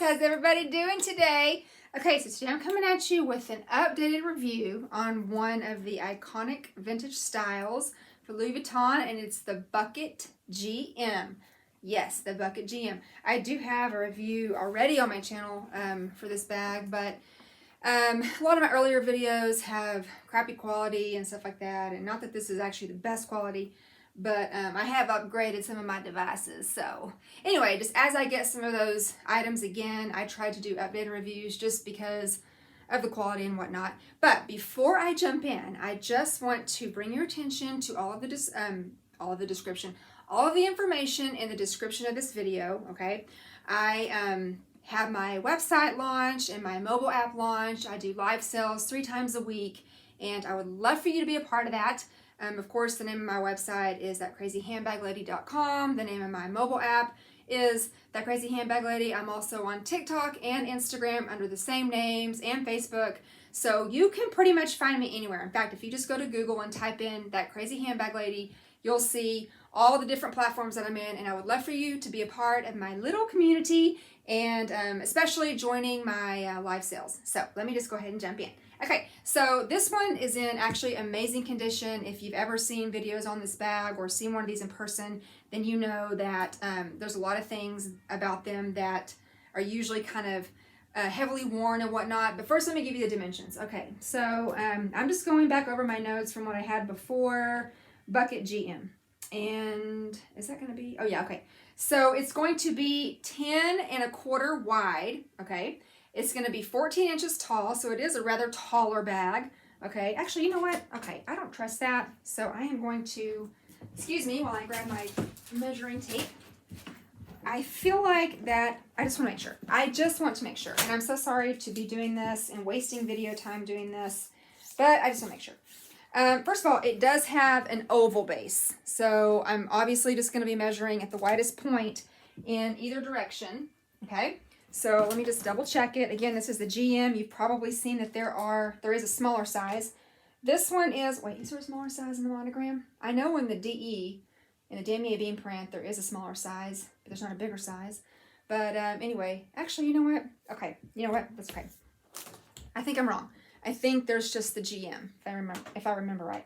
How's everybody doing today? Okay, so today I'm coming at you with an updated review on one of the iconic vintage styles for Louis Vuitton, and it's the Bucket GM. Yes, the Bucket GM. I do have a review already on my channel for this bag, but a lot of my earlier videos have crappy quality and stuff like that, and not that this is actually the best quality, but I have upgraded some of my devices. So anyway, just as I get some of those items again, I try to do updated reviews just because of the quality and whatnot. But before I jump in, I just want to bring your attention to all of the description, all of the information in the description of this video. Okay, I have my website launched and my mobile app launched. I do live sales 3 times a week, and I would love for you to be a part of that. Of course, the name of my website is thatcrazyhandbaglady.com. The name of my mobile app is That Crazy Handbag Lady. I'm also on TikTok and Instagram under the same names, and Facebook. So you can pretty much find me anywhere. In fact, if you just go to Google and type in That Crazy Handbag Lady, you'll see all the different platforms that I'm in, and I would love for you to be a part of my little community, and especially joining my live sales. So let me just go ahead and jump in. Okay, so this one is in actually amazing condition. If you've ever seen videos on this bag or seen one of these in person, then you know that there's a lot of things about them that are usually kind of heavily worn and whatnot. But first, let me give you the dimensions. Okay, so I'm just going back over my notes from what I had before. Bucket GM. And is that going to be, oh yeah, okay. So it's going to be 10¼ wide, okay. It's going to be 14 inches tall, so it is a rather taller bag, okay. Actually, you know what? Okay, I don't trust that, so I am going to, excuse me while I grab my measuring tape. I feel like that, I just want to make sure. I just want to make sure, and I'm so sorry to be doing this and wasting video time doing this, but I just want to make sure. First of all, it does have an oval base, so I'm obviously just going to be measuring at the widest point in either direction, okay? So let me just double check it. Again, this is the GM. You've probably seen that there is a smaller size. This one is, wait, is there a smaller size in the Monogram? I know in the DE, in the Damier Beam print, there is a smaller size, but there's not a bigger size. But anyway, actually, you know what? Okay, you know what? That's okay. I think I'm wrong. I think there's just the GM, if I remember right.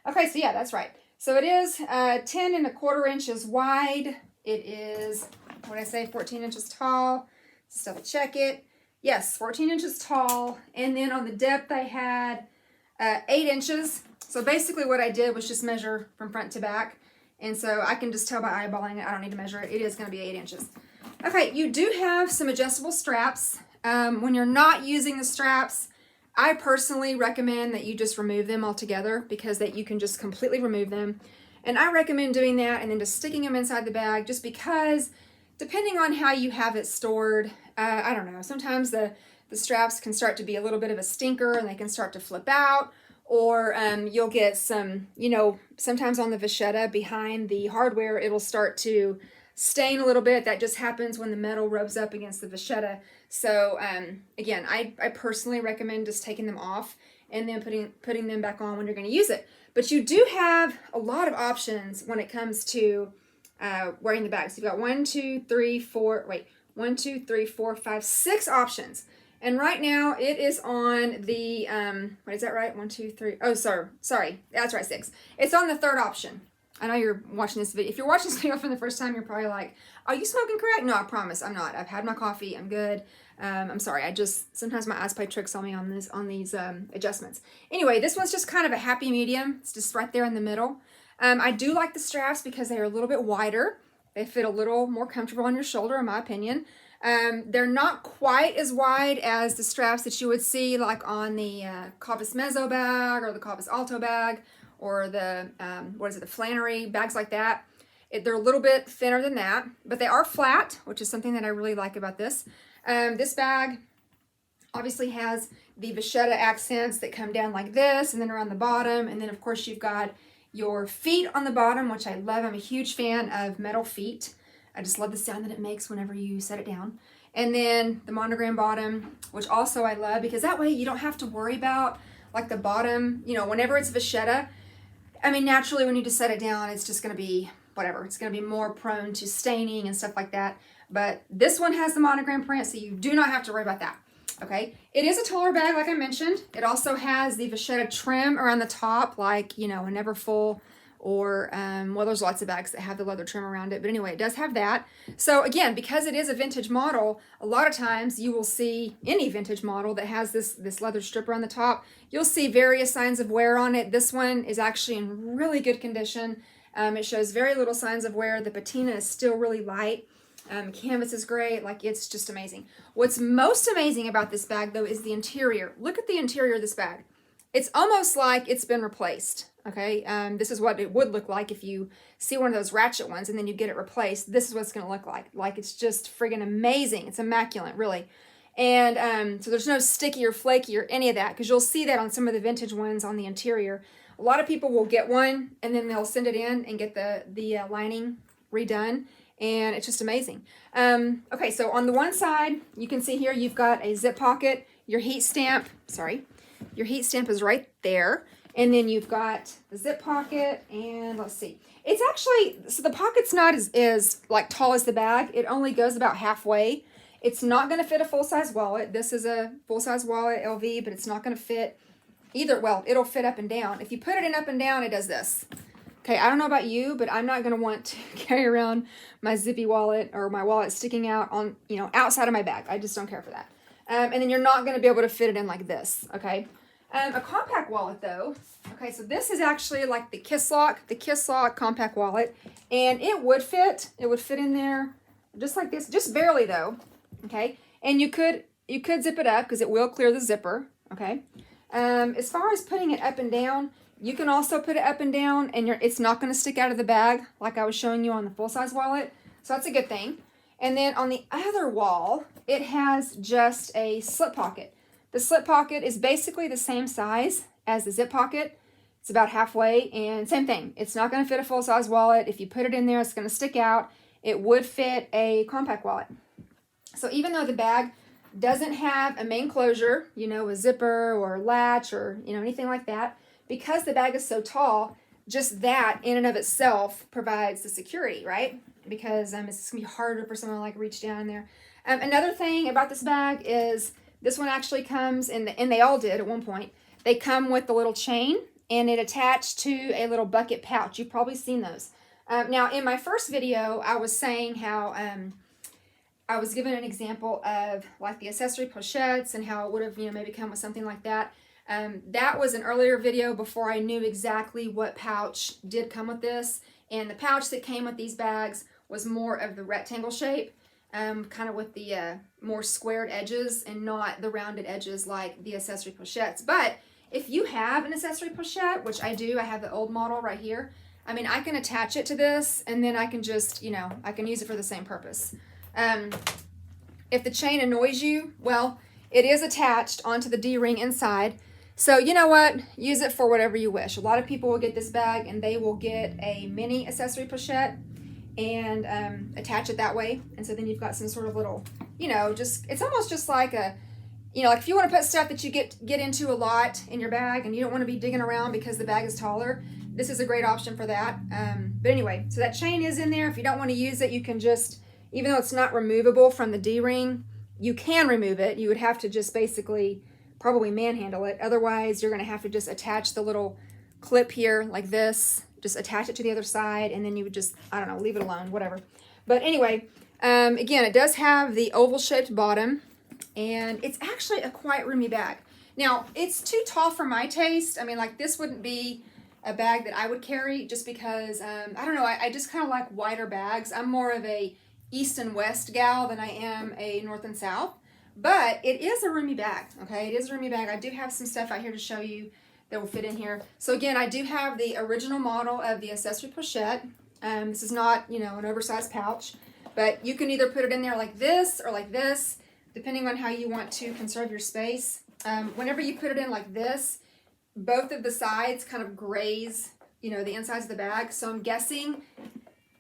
Okay, so yeah, that's right. So it is 10¼ inches wide. It is, what did I say, 14 inches tall. Just double check it. Yes, 14 inches tall. And then on the depth I had 8 inches. So basically what I did was just measure from front to back. And so I can just tell by eyeballing it. I don't need to measure it. It is going to be 8 inches. Okay, you do have some adjustable straps. When you're not using the straps, I personally recommend that you just remove them altogether, because that you can just completely remove them. And I recommend doing that and then just sticking them inside the bag, just because depending on how you have it stored, I don't know, sometimes the straps can start to be a little bit of a stinker and they can start to flip out, or you'll get some, you know, sometimes on the vachetta behind the hardware, it'll start to stain a little bit. That just happens when the metal rubs up against the vachetta. So again, I personally recommend just taking them off and then putting them back on when you're going to use it. But you do have a lot of options when it comes to wearing the bag. So you've got 6 options. And right now it is on the, what is that right? 1, 2, 3. Oh, sorry. That's right, 6. It's on the 3rd option. I know you're watching this video. If you're watching this video for the first time, you're probably like, are you smoking crack? No, I promise I'm not. I've had my coffee. I'm good. I'm sorry. Sometimes my eyes play tricks on me on these adjustments. Anyway, this one's just kind of a happy medium. It's just right there in the middle. I do like the straps because they are a little bit wider. They fit a little more comfortable on your shoulder, in my opinion. They're not quite as wide as the straps that you would see like on the Cavus Mezzo bag or the Cavus Alto bag, or the, the Flannery, bags like that. They're a little bit thinner than that, but they are flat, which is something that I really like about this. This bag obviously has the vachetta accents that come down like this and then around the bottom. And then of course you've got your feet on the bottom, which I love. I'm a huge fan of metal feet. I just love the sound that it makes whenever you set it down. And then the Monogram bottom, which also I love, because that way you don't have to worry about like the bottom, you know, whenever it's vachetta. I mean, naturally when you just set it down, it's just going to be whatever. It's going to be more prone to staining and stuff like that. But this one has the monogram print, so you do not have to worry about that. Okay, it is a taller bag, like I mentioned. It also has the vachetta trim around the top, like, you know, a Neverfull, or, well, there's lots of bags that have the leather trim around it. But anyway, it does have that. So again, because it is a vintage model, a lot of times you will see any vintage model that has this leather strip around the top, you'll see various signs of wear on it. This one is actually in really good condition. It shows very little signs of wear. The patina is still really light. Canvas is great. Like, it's just amazing. What's most amazing about this bag, though, is the interior. Look at the interior of this bag. It's almost like it's been replaced. Okay, this is what it would look like if you see one of those ratchet ones and then you get it replaced. This is what it's going to look like. Like, it's just friggin' amazing. It's immaculate, really. And so there's no sticky or flaky or any of that, because you'll see that on some of the vintage ones on the interior. A lot of people will get one and then they'll send it in and get the lining redone. And it's just amazing. Okay, so on the one side, you can see here you've got a zip pocket. Your heat stamp is right there. And then you've got the zip pocket, and let's see. It's actually, so the pocket's not as like tall as the bag. It only goes about halfway. It's not going to fit a full-size wallet. This is a full-size wallet, LV, but it's not going to fit either. Well, it'll fit up and down. If you put it in up and down, it does this. Okay, I don't know about you, but I'm not going to want to carry around my zippy wallet or my wallet sticking out on, you know, outside of my bag. I just don't care for that. And then you're not going to be able to fit it in like this, okay? A compact wallet, though. Okay, so this is actually like the Kiss Lock compact wallet, and it would fit. It would fit in there just like this, just barely though. Okay, and you could zip it up because it will clear the zipper. Okay, as far as putting it up and down, you can also put it up and down, and it's not going to stick out of the bag like I was showing you on the full-size wallet. So that's a good thing. And then on the other wall, it has just a slip pocket. The slip pocket is basically the same size as the zip pocket. It's about halfway, and same thing. It's not going to fit a full-size wallet. If you put it in there, it's going to stick out. It would fit a compact wallet. So even though the bag doesn't have a main closure, you know, a zipper or a latch or, you know, anything like that, because the bag is so tall, just that in and of itself provides the security, right? Because it's going to be harder for someone to like reach down in there. Another thing about this bag is this one actually comes in, and they all did at one point, they come with the little chain, and it attached to a little bucket pouch. You've probably seen those. Now, in my first video, I was saying how I was given an example of like the accessory pochettes and how it would have, you know, maybe come with something like that. That was an earlier video before I knew exactly what pouch did come with this. And the pouch that came with these bags was more of the rectangle shape, kind of with the more squared edges and not the rounded edges like the accessory pochettes. But if you have an accessory pochette, which I do, I have the old model right here. I mean, I can attach it to this, and then I can just, you know, I can use it for the same purpose. If the chain annoys you, well, it is attached onto the D-ring inside. So you know what? Use it for whatever you wish. A lot of people will get this bag and they will get a mini accessory pochette and attach it that way. And so then you've got some sort of little, you know, just, it's almost just like a, you know, like if you want to put stuff that you get into a lot in your bag and you don't want to be digging around because the bag is taller, this is a great option for that. But anyway, so that chain is in there. If you don't want to use it, you can just, even though it's not removable from the D-ring, you can remove it. You would have to just basically probably manhandle it. Otherwise, you're going to have to just attach the little clip here like this, just attach it to the other side, and then you would just, I don't know, leave it alone, whatever. But anyway, again, it does have the oval-shaped bottom, and it's actually a quite roomy bag. Now, it's too tall for my taste. I mean, like, this wouldn't be a bag that I would carry just because, I don't know, I just kind of like wider bags. I'm more of a east and west gal than I am a north and south. But it is a roomy bag, okay? It is a roomy bag. I do have some stuff out here to show you that will fit in here. So again, I do have the original model of the accessory pochette. This is not, you know, an oversized pouch, but you can either put it in there like this or like this, depending on how you want to conserve your space. Whenever you put it in like this, both of the sides kind of graze, you know, the insides of the bag. So I'm guessing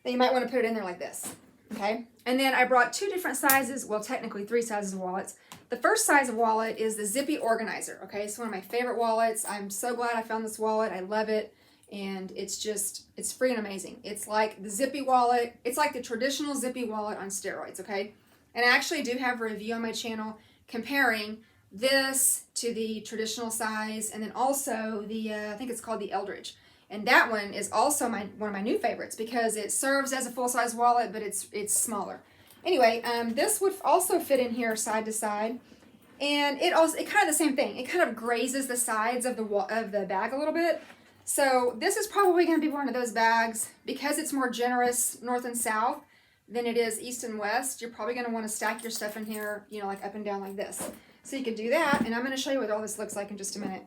that you might want to put it in there like this. Okay, and then I brought two different sizes, well, technically three sizes of wallets. The first size of wallet is the Zippy Organizer, okay? It's one of my favorite wallets. I'm so glad I found this wallet. I love it. and it's freaking amazing. It's like the zippy wallet. It's like the traditional zippy wallet on steroids, okay? And I actually do have a review on my channel comparing this to the traditional size, and then also the, I think it's called the Eldridge. And that one is also one of my new favorites because it serves as a full-size wallet, but it's smaller. Anyway, this would also fit in here side to side. And it kind of the same thing. It kind of grazes the sides of the bag a little bit. So this is probably going to be one of those bags, because it's more generous north and south than it is east and west. You're probably going to want to stack your stuff in here, you know, like up and down like this. So you can do that, and I'm going to show you what all this looks like in just a minute.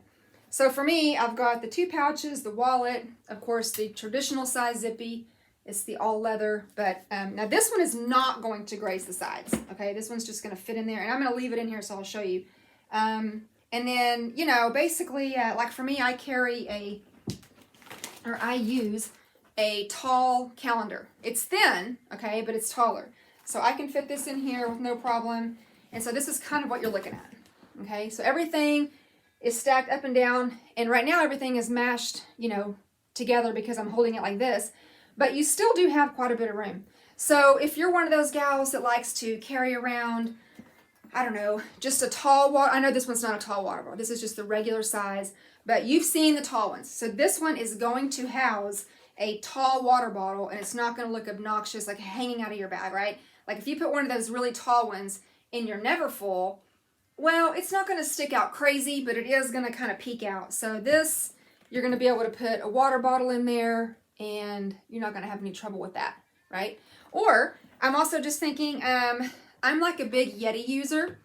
So for me, I've got the 2 pouches, the wallet, of course, the traditional size zippy. It's the all leather, but now this one is not going to graze the sides, okay? This one's just going to fit in there, and I'm going to leave it in here, so I'll show you. And then, you know, basically, like for me, I use a tall calendar. It's thin, okay, but it's taller. So I can fit this in here with no problem. And so this is kind of what you're looking at, okay? So everything is stacked up and down, and right now everything is mashed, you know, together because I'm holding it like this. But you still do have quite a bit of room. So if you're one of those gals that likes to carry around, I don't know, just a tall water, I know this one's not a tall water bottle, this is just the regular size, but you've seen the tall ones. So this one is going to house a tall water bottle, and it's not going to look obnoxious like hanging out of your bag, right? Like if you put one of those really tall ones in your Neverfull, well, it's not going to stick out crazy, but it is going to kind of peek out. So this, you're going to be able to put a water bottle in there, and you're not going to have any trouble with that, right? Or I'm also just thinking, I'm like a big Yeti user,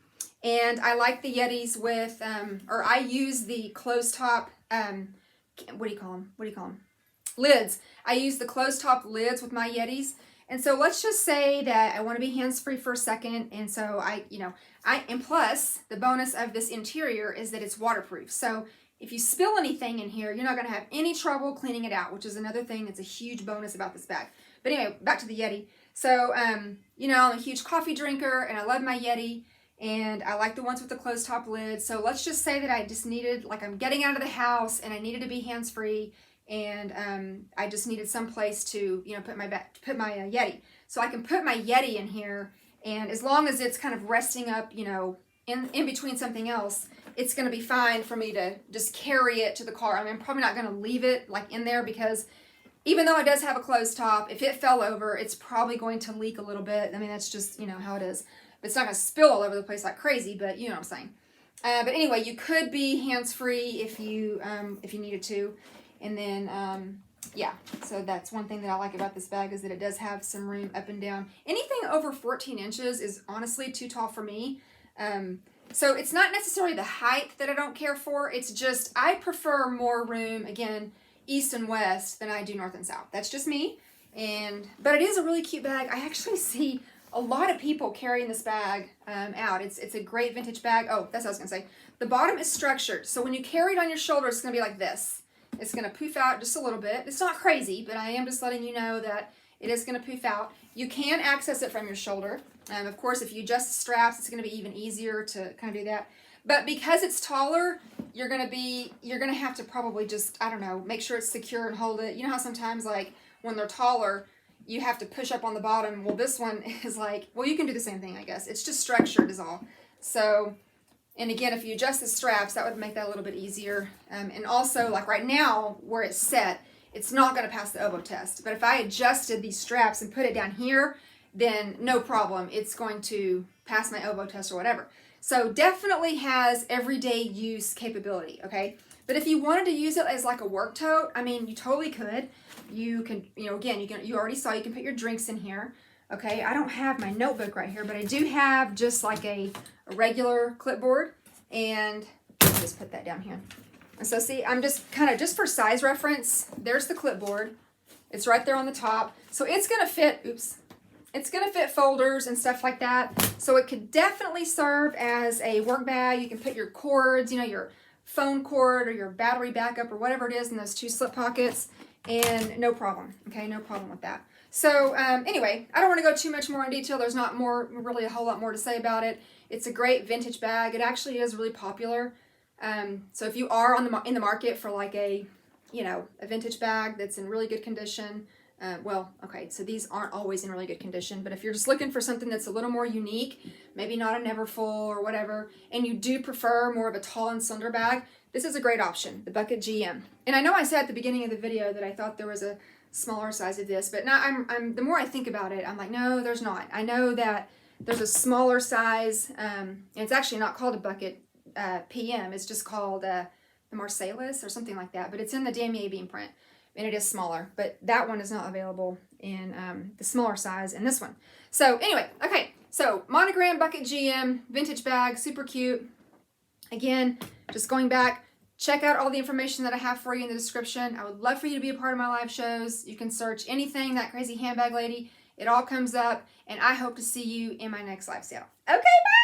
and I like the Yetis with, or I use the closed top, what do you call them? Lids. I use the closed top lids with my Yetis. And so let's just say that I want to be hands-free for a second, and so and plus the bonus of this interior is that it's waterproof. So if you spill anything in here, you're not going to have any trouble cleaning it out, which is another thing that's a huge bonus about this bag. But anyway, back to the Yeti. So, you know, I'm a huge coffee drinker, and I love my Yeti, and I like the ones with the closed top lid. So let's just say that I just needed, like I'm getting out of the house, and I needed to be hands-free, and I just needed some place to, you know, put my Yeti. So I can put my Yeti in here, and as long as it's kind of resting up, you know, in between something else, it's going to be fine for me to just carry it to the car. I mean, I'm probably not going to leave it like in there, because even though it does have a closed top, if it fell over, it's probably going to leak a little bit. I mean, that's just, you know, how it is. But it's not going to spill all over the place like crazy, but you know what I'm saying. But anyway, you could be hands-free if you needed to. And then, yeah, so that's one thing that I like about this bag, is that it does have some room up and down. Anything over 14 inches is honestly too tall for me. So it's not necessarily the height that I don't care for. It's just I prefer more room, again, east and west than I do north and south. That's just me. But it is a really cute bag. I actually see a lot of people carrying this bag out. It's a great vintage bag. Oh, that's what I was going to say. The bottom is structured. So when you carry it on your shoulder, it's going to be like this. It's going to poof out just a little bit. It's not crazy, but I am just letting you know that it is going to poof out. You can access it from your shoulder. Of course, if you adjust the straps, it's going to be even easier to kind of do that. But because it's taller, you're going to have to probably just, I don't know, make sure it's secure and hold it. You know how sometimes, like, when they're taller, you have to push up on the bottom. Well, this one is like, well, you can do the same thing, I guess. It's just structured is all. So, and again, if you adjust the straps, that would make that a little bit easier. And also, like right now, where it's set, it's not going to pass the oboe test. But if I adjusted these straps and put it down here, then no problem. It's going to pass my oboe test or whatever. So definitely has everyday use capability, okay? But if you wanted to use it as like a work tote, I mean, you totally could. You can, you know, again, you already saw, you can put your drinks in here, okay? I don't have my notebook right here, but I do have just like a regular clipboard, and let me just put that down here. And so see, I'm just kind of, just for size reference, there's the clipboard. It's right there on the top. So it's going to fit, it's going to fit folders and stuff like that. So it could definitely serve as a work bag. You can put your cords, you know, your phone cord or your battery backup or whatever it is in those 2 slip pockets, and no problem. Okay, no problem with that. So anyway, I don't want to go too much more in detail. There's not really a whole lot more to say about it. It's a great vintage bag. It actually is really popular. So if you are in the market for like a you know, a vintage bag that's in really good condition, well, okay, so these aren't always in really good condition, but if you're just looking for something that's a little more unique, maybe not a Neverfull or whatever, and you do prefer more of a tall and slender bag, this is a great option, the Bucket GM. And I know I said at the beginning of the video that I thought there was a smaller size of this, but now I'm the more I think about it, I'm like, no, there's not. I know that there's a smaller size, and it's actually not called a Bucket PM, it's just called the Marcellus or something like that, but it's in the damier bean print. And it is smaller, but that one is not available in the smaller size in this one. So anyway, okay, so Monogram Bucket GM, vintage bag, super cute. Again, just going back, check out all the information that I have for you in the description. I would love for you to be a part of my live shows. You can search anything, That Crazy Handbag Lady. It all comes up, and I hope to see you in my next live sale. Okay, bye!